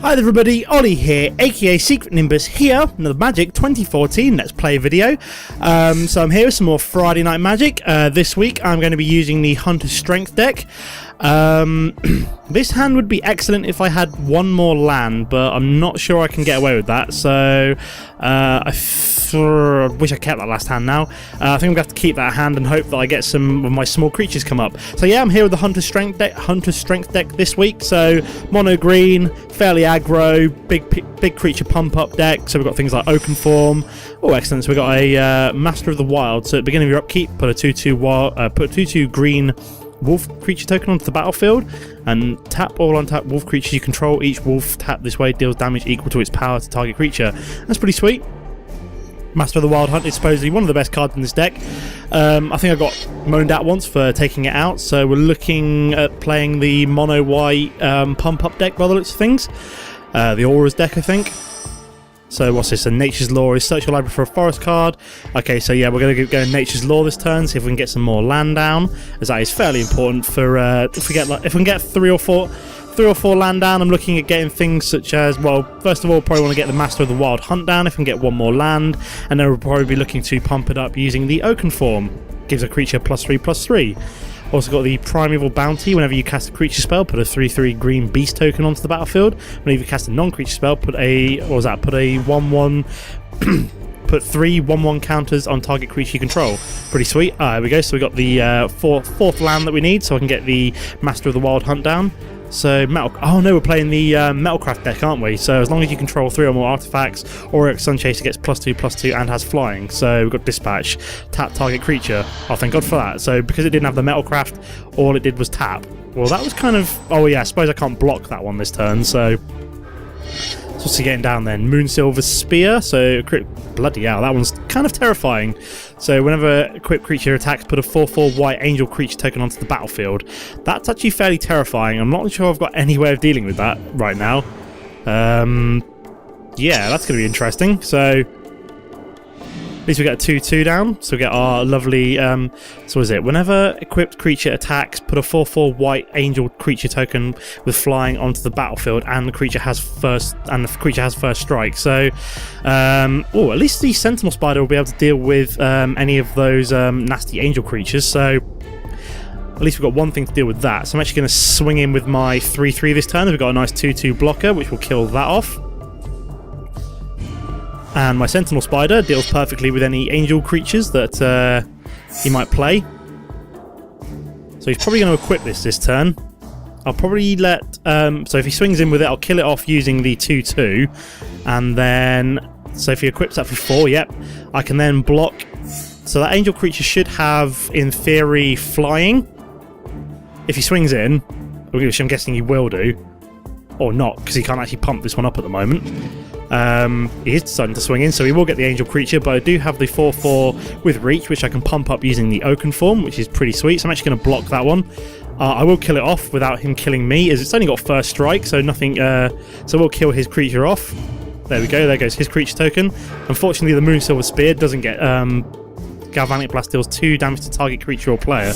Hi there everybody, Ollie here, aka Secret Nimbus here, another Magic 2014 Let's Play video. So I'm here with some more Friday Night Magic. This week I'm going to be using the Hunter's Strength deck. This hand would be excellent if I had one more land, but I'm not sure I can get away with that, so I wish I kept that last hand now. I think I'm going to have to keep that hand and hope that I get some of my small creatures come up. So yeah, I'm here with the Hunter's Strength deck this week, so mono green, fairly aggro, big creature pump up deck, so we've got things like Oakenform. Oh excellent, so we've got a Master of the Wild, so at the beginning of your upkeep, put a 2/2 green wolf creature token onto the battlefield and tap all untap wolf creatures you control. Each wolf tap this way deals damage equal to its power to target creature. That's pretty sweet. Master of the Wild Hunt is supposedly one of the best cards in this deck. I think I got moaned at once for taking it out, so we're looking at playing the mono white pump up deck by the looks of things. The Auras deck, I think. So what's this? A Nature's Law is search your library for a forest card. Okay, so yeah, we're going to go Nature's Law this turn, see if we can get some more land down, as that is fairly important for if we can get three or four land down. I'm looking at getting things such as, well, first of all, probably want to get the Master of the Wild Hunt down if we can get one more land, and then we'll probably be looking to pump it up using the Oakenform. Gives a creature +3/+3. Also got the Primeval Bounty. Whenever you cast a creature spell, put a 3/3 green beast token onto the battlefield. Whenever you cast a non-creature spell, put a 1/1 put 3 1/1 counters on target creature you control. Pretty sweet. There we go. So we got the fourth land that we need, so I can get the Master of the Wild Hunt down. So oh no, we're playing the Metalcraft deck, aren't we? So as long as you control 3 or more artifacts, Auric Sunchaser gets +2/+2 and has flying. So we've got Dispatch, tap target creature. Oh, thank God for that. So because it didn't have the Metalcraft, all it did was tap. Well, that was kind of, oh yeah, I suppose I can't block that one this turn. So what's he getting down then? Moonsilver Spear. So bloody hell, that one's kind of terrifying. So whenever a equipped creature attacks, put a 4/4 white angel creature token onto the battlefield. That's actually fairly terrifying. I'm not sure I've got any way of dealing with that right now. Yeah, that's going to be interesting. So at least we get a 2/2 down, so we get our lovely, so what is it? Whenever equipped creature attacks, put a 4/4 white angel creature token with flying onto the battlefield, and the creature has first strike. So, at least the Sentinel Spider will be able to deal with any of those nasty angel creatures. So at least we've got one thing to deal with that. So I'm actually going to swing in with my 3/3 this turn. We've got a nice 2/2 blocker, which will kill that off. And my Sentinel Spider deals perfectly with any angel creatures that he might play. So he's probably going to equip this turn. I'll probably let... so if he swings in with it, I'll kill it off using the 2/2. And then... so if he equips that for 4, yep. I can then block... so that angel creature should have, in theory, flying. If he swings in, which I'm guessing he will do. Or not, because he can't actually pump this one up at the moment. He is deciding to swing in, so he will get the angel creature, but I do have the 4/4 with reach, which I can pump up using the Oakenform, which is pretty sweet, so I'm actually going to block that one. I will kill it off without him killing me, as it's only got first strike, so nothing, so we'll kill his creature off. There we go, there goes his creature token. Unfortunately, the Moonsilver Spear doesn't get, Galvanic Blast deals 2 damage to target creature or player.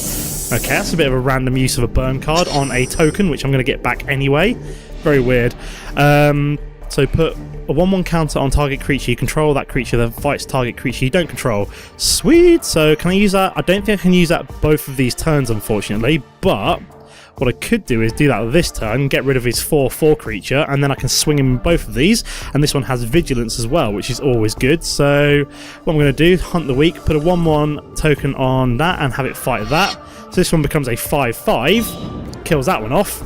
Okay, that's a bit of a random use of a burn card on a token, which I'm going to get back anyway. Very weird. So put a 1/1 counter on target creature you control. That creature that fights target creature you don't control. Sweet! So can I use that? I don't think I can use that both of these turns, unfortunately. But what I could do is do that this turn, get rid of his 4/4 creature, and then I can swing him both of these. And this one has Vigilance as well, which is always good. So what I'm going to do, Hunt the Weak, put a 1/1 token on that and have it fight that. So this one becomes a 5/5, kills that one off.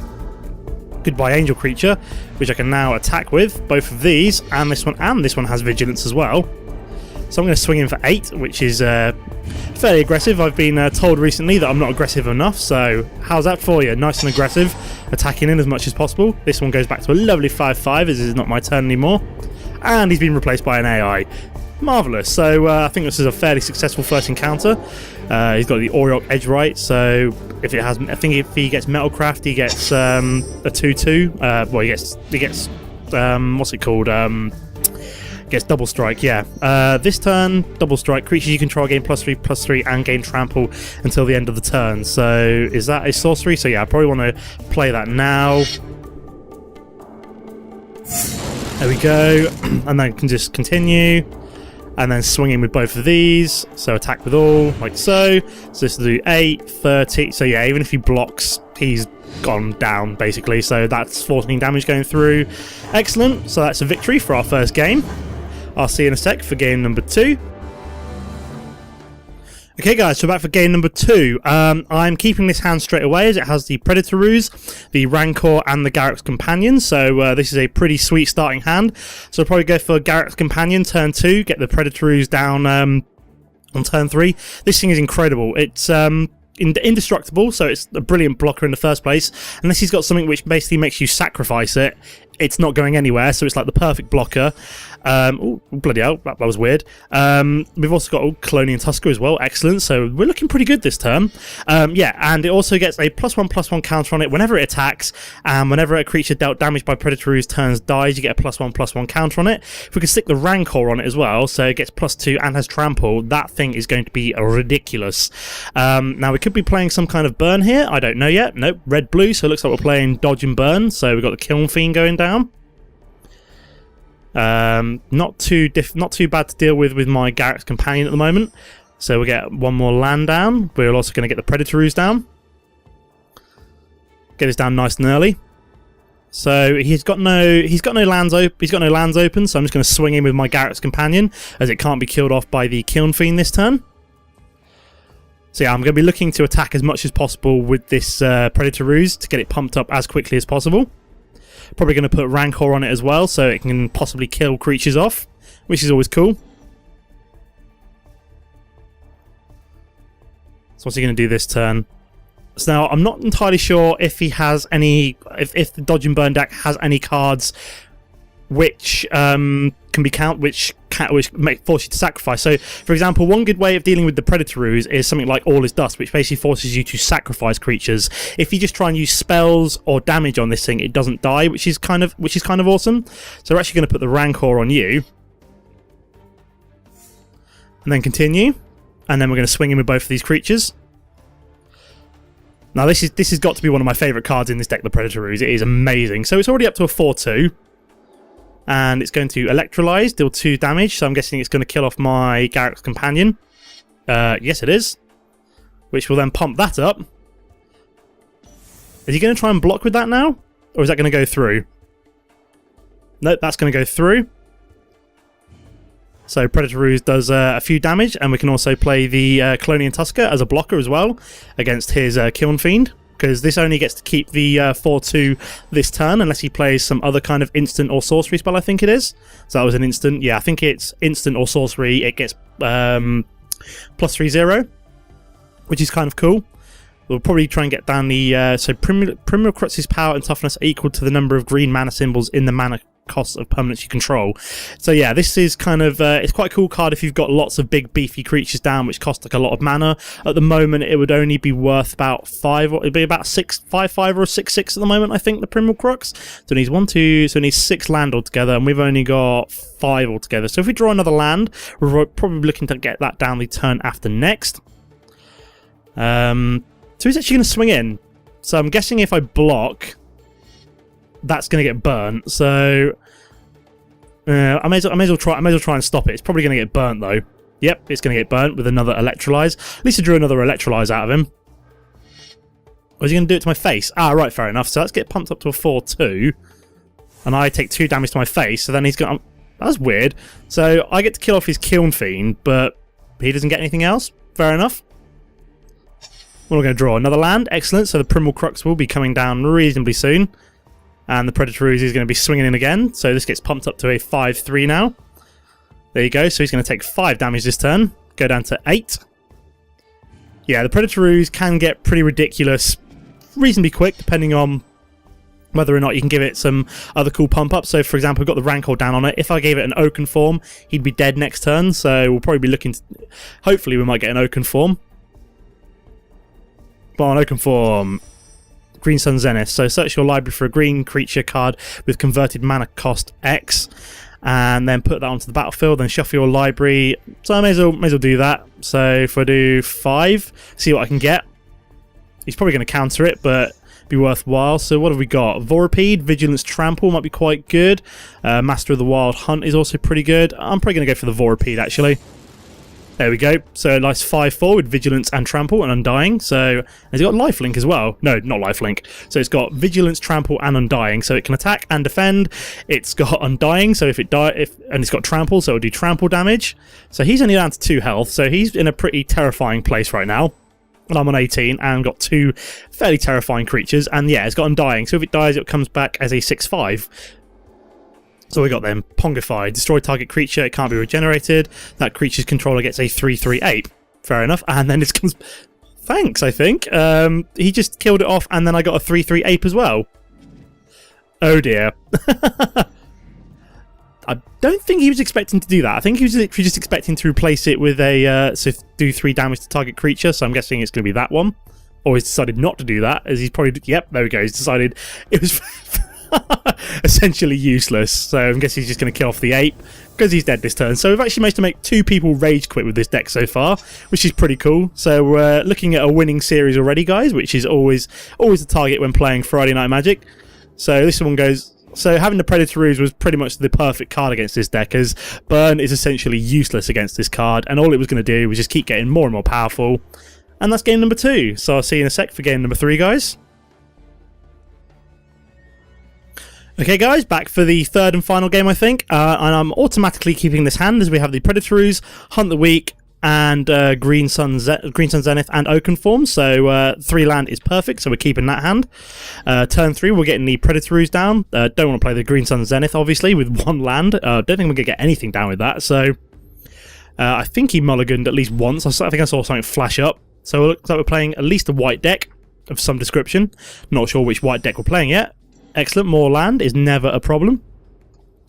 Goodbye Angel Creature, which I can now attack with, both of these, and this one has Vigilance as well. So I'm going to swing in for 8, which is fairly aggressive. I've been told recently that I'm not aggressive enough, so how's that for you? Nice and aggressive, attacking in as much as possible. This one goes back to a lovely 5/5, as it is not my turn anymore. And he's been replaced by an AI. Marvellous. So I think this is a fairly successful first encounter. He's got the Auric Edge right, so if it has, I think if he gets Metalcraft, he gets a 2/2. Well, he gets what's it called? Gets Double Strike. Yeah. This turn, Double Strike. Creatures you control gain +3/+3 and gain Trample until the end of the turn. So is that a sorcery? So yeah, I probably want to play that now. There we go. And then can just continue. And then swinging with both of these. So attack with all, like so. So this will do 8, 30. So yeah, even if he blocks, he's gone down, basically. So that's 14 damage going through. Excellent. So that's a victory for our first game. I'll see you in a sec for game number 2. Okay guys, so back for game number 2. I'm keeping this hand straight away as it has the Predator Ooze, the Rancor and the Garruk's Companion, so this is a pretty sweet starting hand. So I'll probably go for Garruk's Companion turn 2, get the Predator Ooze down on turn 3. This thing is incredible. It's indestructible, so it's a brilliant blocker in the first place. Unless he's got something which basically makes you sacrifice it, it's not going anywhere, so it's like the perfect blocker. Oh, bloody hell, that was weird. We've also got Colonial Tusker as well, excellent, so we're looking pretty good this turn. Yeah, and it also gets a +1/+1 counter on it whenever it attacks, and whenever a creature dealt damage by Predator Ooze turns dies, you get a +1/+1 counter on it. If we can stick the Rancor on it as well, so it gets +2 and has Trample, that thing is going to be ridiculous. Now, we could be playing some kind of burn here, I don't know yet. Nope, red-blue, so it looks like we're playing Dodge and Burn, so we've got the Kiln Fiend going down. Not too bad to deal with my Garruk's Companion at the moment. So we'll get one more land down. We're also going to get the Predator Ooze down. Get this down nice and early. So he's got no lands open. So I'm just going to swing in with my Garruk's Companion as it can't be killed off by the Kiln Fiend this turn. So yeah, I'm going to be looking to attack as much as possible with this Predator Ooze to get it pumped up as quickly as possible. Probably going to put Rancor on it as well, so it can possibly kill creatures off, which is always cool. So what's he going to do this turn? So now, I'm not entirely sure if he has any... If the Dodge and Burn deck has any cards which can be which force you to sacrifice. So, for example, one good way of dealing with the Predator Ooze is something like All Is Dust, which basically forces you to sacrifice creatures. If you just try and use spells or damage on this thing, it doesn't die, which is kind of awesome. So we're actually going to put the Rancor on you, and then continue, and then we're going to swing in with both of these creatures. Now this has got to be one of my favourite cards in this deck, the Predator Ooze. It is amazing. So it's already up to a 4/2. And it's going to Electrolyze, deal 2 damage, so I'm guessing it's going to kill off my Garruk's Companion. Yes, it is. Which will then pump that up. Is he going to try and block with that now? Or is that going to go through? Nope, that's going to go through. So Predator Ooze does a few damage, and we can also play the Colonial Tusker as a blocker as well against his Kiln Fiend. Because this only gets to keep the 4/2 this turn, unless he plays some other kind of instant or sorcery spell, I think it is. So that was an instant. Yeah, I think it's instant or sorcery. It gets +3/0, which is kind of cool. We'll probably try and get down the... so Primal Crux's power and toughness are equal to the number of green mana symbols in the mana cost of permanents you control. So yeah, this is kind of it's quite a cool card if you've got lots of big beefy creatures down which cost like a lot of mana. At the moment it would only be worth about 5, or it'd be about 5/5 or 6/6 at the moment, I think, the Primal Crux. So it needs 1, 2, so it needs 6 land altogether, and we've only got 5 altogether. So if we draw another land, we're probably looking to get that down the turn after next. So he's actually going to swing in. So I'm guessing if I block, that's going to get burnt. So I may as well try and stop it. It's probably going to get burnt though. Yep, it's going to get burnt with another Electrolyze. At least I drew another Electrolyze out of him. Or is he going to do it to my face? Ah, right, fair enough. So let's get pumped up to a 4/2, and I take 2 damage to my face. So then he's got... that's weird. So I get to kill off his Kiln Fiend, but he doesn't get anything else. Fair enough. We're going to draw another land. Excellent. So the Primal Crux will be coming down reasonably soon. And the Predator Ooze is going to be swinging in again. So this gets pumped up to a 5/3 now. There you go. So he's going to take 5 damage this turn. Go down to 8. Yeah, the Predator Ooze can get pretty ridiculous reasonably quick, depending on whether or not you can give it some other cool pump-ups. So, for example, we've got the Rancor down on it. If I gave it an Oaken form, he'd be dead next turn. So we'll probably be looking to... hopefully we might get an Oaken form. But on Oaken form... Green Sun Zenith. So search your library for a green creature card with converted mana cost X, and then put that onto the battlefield, then shuffle your library. So I may as well do that. So if I do 5, see what I can get. He's probably going to counter it, but be worthwhile. So what have we got? Vorapede, Vigilance Trample might be quite good. Master of the Wild Hunt is also pretty good. I'm probably going to go for the Vorapede, actually. There we go. So a nice 5-4 with Vigilance and Trample and Undying. So has it got Lifelink as well? No, not Lifelink. So it's got Vigilance, Trample, and Undying. So it can attack and defend. It's got Undying, so and it's got Trample, so it'll do Trample damage. So he's only down to 2 health. So he's in a pretty terrifying place right now. And I'm on 18 and got 2 fairly terrifying creatures. And yeah, it's got Undying. So if it dies, it comes back as a 6-5. So we got them. Pongify. Destroy target creature. It can't be regenerated. That creature's controller gets a 3/3 ape. Fair enough. And then it comes... Thanks, I think. He just killed it off and then I got a 3/3 ape as well. Oh dear. I don't think he was expecting to do that. I think he was literally just expecting to replace it with a... so do 3 damage to target creature. So I'm guessing it's going to be that one. Or he's decided not to do that. As he's probably... Yep, there we go. He's decided it was... essentially useless, so I guess he's just going to kill off the ape because he's dead this turn. So we've actually managed to make 2 people rage quit with this deck so far, which is pretty cool. So we're looking at a winning series already, guys, which is always the target when playing Friday Night Magic. So this one goes... So having the Predator Ooze was pretty much the perfect card against this deck, as Burn is essentially useless against this card, and all it was going to do was just keep getting more and more powerful. And that's game number 2. So I'll see you in a sec for game number 3, guys. Okay guys, back for the 3rd and final game I think, and I'm automatically keeping this hand as we have the Predator Ooze, Hunt the Weak, and Green Sun Zenith and Oakenform, so 3 land is perfect, so we're keeping that hand. Turn 3 we're getting the Predator Ooze down, don't want to play the Green Sun Zenith obviously with 1 land, don't think we're going to get anything down with that, so I think he mulliganed at least once. I think I saw something flash up, so it looks like we're playing at least a white deck of some description, not sure which white deck we're playing yet. Excellent, more land is never a problem.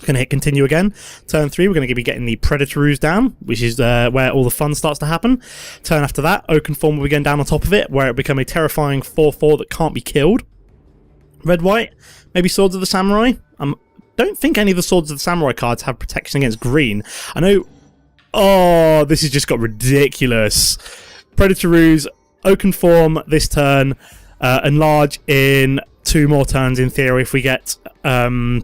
Going to hit continue again. Turn 3, we're going to be getting the Predator Ooze down, which is where all the fun starts to happen. Turn after that, Oakenform will be going down on top of it, where it will become a terrifying 4/4 that can't be killed. Red-white, maybe Swords of the Samurai. Don't think any of the Swords of the Samurai cards have protection against green. I know... Oh, this has just got ridiculous. Predator Ooze, Oakenform this turn, enlarge in... 2 more turns in theory if we get a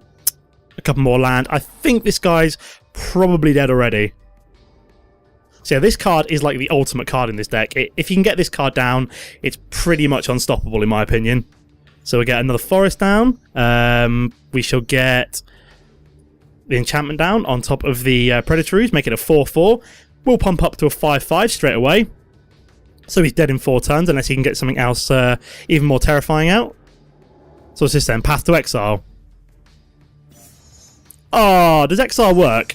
couple more land. I think this guy's probably dead already. So yeah, this card is like the ultimate card in this deck. If you can get this card down, it's pretty much unstoppable in my opinion. So we get another forest down. We shall get the enchantment down on top of the Predator Ooze, make it a 4/4. We'll pump up to a 5/5 straight away. So he's dead in 4 turns unless he can get something else even more terrifying out. So what's this then? Path to Exile. Oh, does Exile work?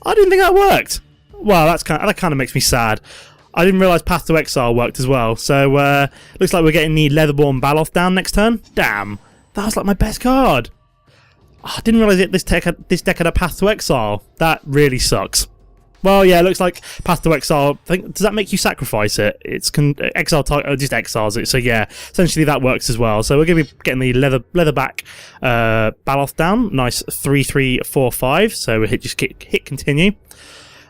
I didn't think that worked. Well, that kind of makes me sad. I didn't realise Path to Exile worked as well. So looks like we're getting the Leatherborn Baloth down next turn. Damn, that was like my best card. Oh, I didn't realise this deck had a Path to Exile. That really sucks. Well, yeah, it looks like Path to Exile. Does that make you sacrifice it? It's Exile just exiles it. So yeah, essentially that works as well. So we're going to be getting the Leatherback Baloth down. Nice 3/3/4/5. So we just hit continue.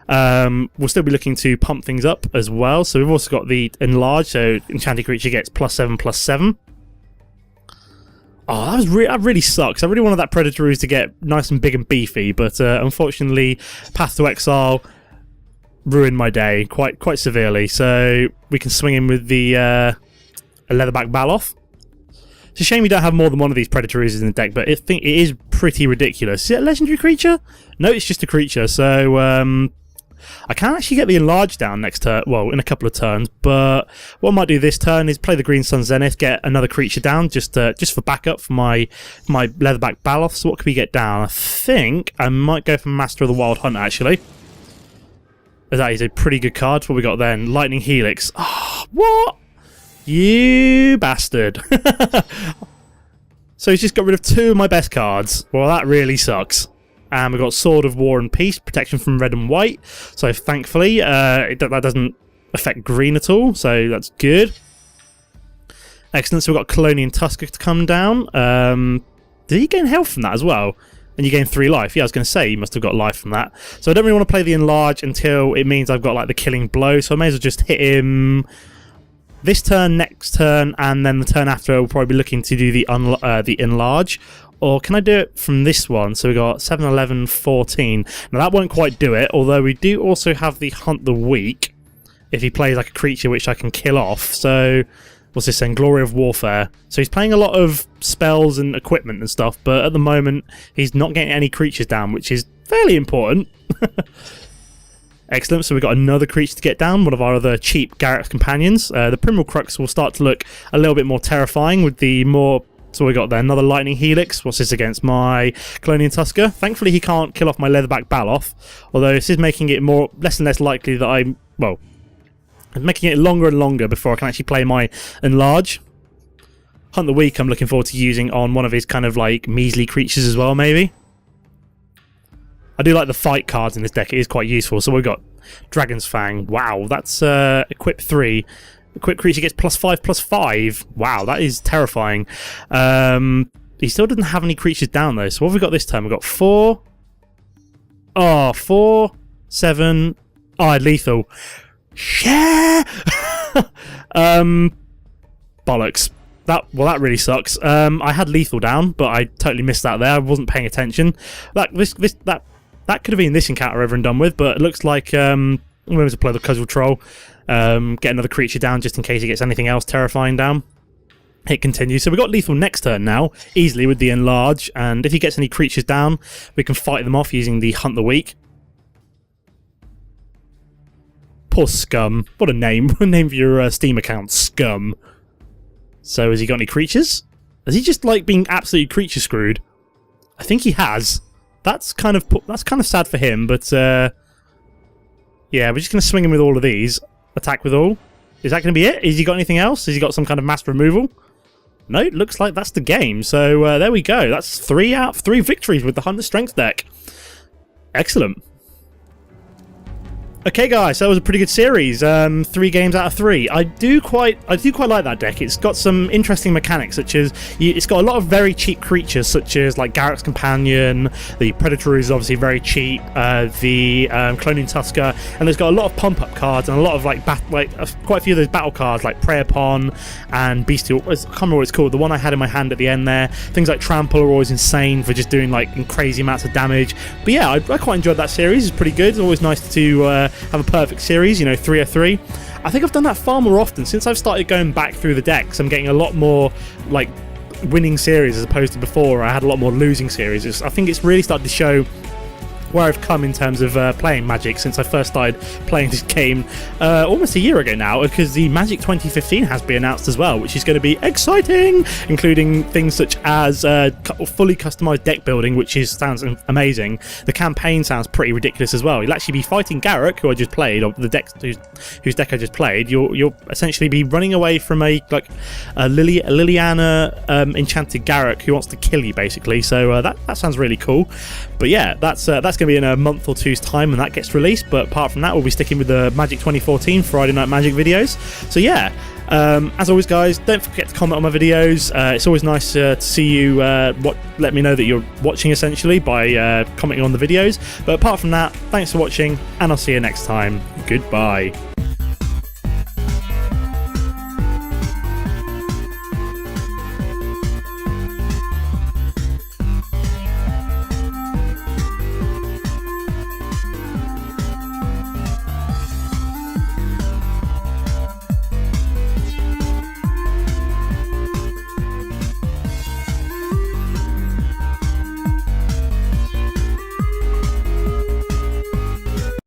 We'll still be looking to pump things up as well. So we've also got the Enlarge. So enchanted creature gets +7/+7. Oh, that really sucks. I really wanted that Predator Ooze to get nice and big and beefy, but unfortunately, Path to Exile ruined my day quite severely. So we can swing in with the Leatherback Baloth. It's a shame we don't have more than one of these Predator Oozes in the deck, but I think it is pretty ridiculous. Is it a legendary creature? No, it's just a creature. So I can actually get the Enlarge down next turn, well, in a couple of turns, but what I might do this turn is play the Green Sun Zenith, get another creature down, just for backup for my Leatherback Baloth. So what can we get down? I think I might go for Master of the Wild Hunt, actually. That is a pretty good card. What we got then? Lightning Helix. Oh, what? You bastard. So he's just got rid of 2 of my best cards. Well, that really sucks. And we've got Sword of War and Peace, protection from red and white. So thankfully, that doesn't affect green at all. So that's good. Excellent. So we've got Colonian Tusker to come down. Did he gain health from that as well? And you gain 3 life. Yeah, I was going to say you must have got life from that. So I don't really want to play the Enlarge until it means I've got like the Killing Blow. So I may as well just hit him this turn, next turn, and then the turn after, we'll probably be looking to do the enlarge. Or can I do it from this one? So we got 7, 11, 14. Now that won't quite do it, although we do also have the Hunt the Weak, if he plays like a creature which I can kill off. So, what's this saying? Glory of Warfare. So he's playing a lot of spells and equipment and stuff, but at the moment he's not getting any creatures down, which is fairly important. Excellent, so we've got another creature to get down, one of our other cheap Garrett's companions. The Primal Crux will start to look a little bit more terrifying with the more... So we got there, another Lightning Helix. What's this against? My Colonian Tusker. Thankfully he can't kill off my Leatherback Baloth, although this is making it less and less likely that I'm making it longer and longer before I can actually play my Enlarge. Hunt the Weak I'm looking forward to using on one of his kind of like measly creatures as well, maybe. I do like the fight cards in this deck, it is quite useful. So we've got Dragon's Fang. Wow, that's equip 3. Equip creature gets +5/+5. Wow, that is terrifying. He still doesn't have any creatures down though. So what have we got this time? We've got 4. Oh, 4, 7. Oh, I had lethal. Yeah. Bollocks. That really sucks. I had lethal down, but I totally missed that there. I wasn't paying attention. That could have been this encounter over and done with, but it looks like I'm going to play the Casual Troll. Get another creature down just in case he gets anything else terrifying down. It continues. So we've got lethal next turn now, easily with the Enlarge, and if he gets any creatures down, we can fight them off using the Hunt the Weak. Poor Scum. What a name. What a name for your Steam account, Scum. So has he got any creatures? Has he just like been absolutely creature screwed? I think he has. That's kind of sad for him, but yeah, we're just going to swing him with all of these. Attack with all. Is that going to be it? Has he got anything else? Has he got some kind of mass removal? No, it looks like that's the game. So there we go. That's 3 out of 3 victories with the Hunter Strength deck. Excellent. Okay, guys, so that was a pretty good series. 3 games out of 3. I do quite like that deck. It's got some interesting mechanics, such as it's got a lot of very cheap creatures, such as like Garrett's Companion. The Predator Ooze is obviously very cheap. The Colonian Tusker, and there's got a lot of pump-up cards and a lot of quite a few of those battle cards like Prey Upon and Bestial. I can't remember what it's called. The one I had in my hand at the end there. Things like Trample are always insane for just doing like crazy amounts of damage. But yeah, I quite enjoyed that series. It's pretty good. It's always nice to have a perfect series, 3 of 3. I think I've done that far more often since I've started going back through the decks. I'm getting a lot more like winning series as opposed to before I had a lot more losing series. I think it's really started to show where I've come in terms of playing Magic since I first started playing this game almost a year ago now, because the Magic 2015 has been announced as well, which is going to be exciting, including things such as fully customized deck building, which sounds amazing. The campaign sounds pretty ridiculous as well. You'll actually be fighting Garruk, who I just played, or the deck whose deck I just played. You'll essentially be running away from a Liliana enchanted Garruk who wants to kill you, basically. So that sounds really cool. But yeah, that's going to be in a month or two's time when that gets released. But apart from that, we'll be sticking with the Magic 2014 Friday Night Magic videos. So yeah, as always, guys, don't forget to comment on my videos. It's always nice to see you let me know that you're watching, essentially, by commenting on the videos. But apart from that, thanks for watching, and I'll see you next time. Goodbye.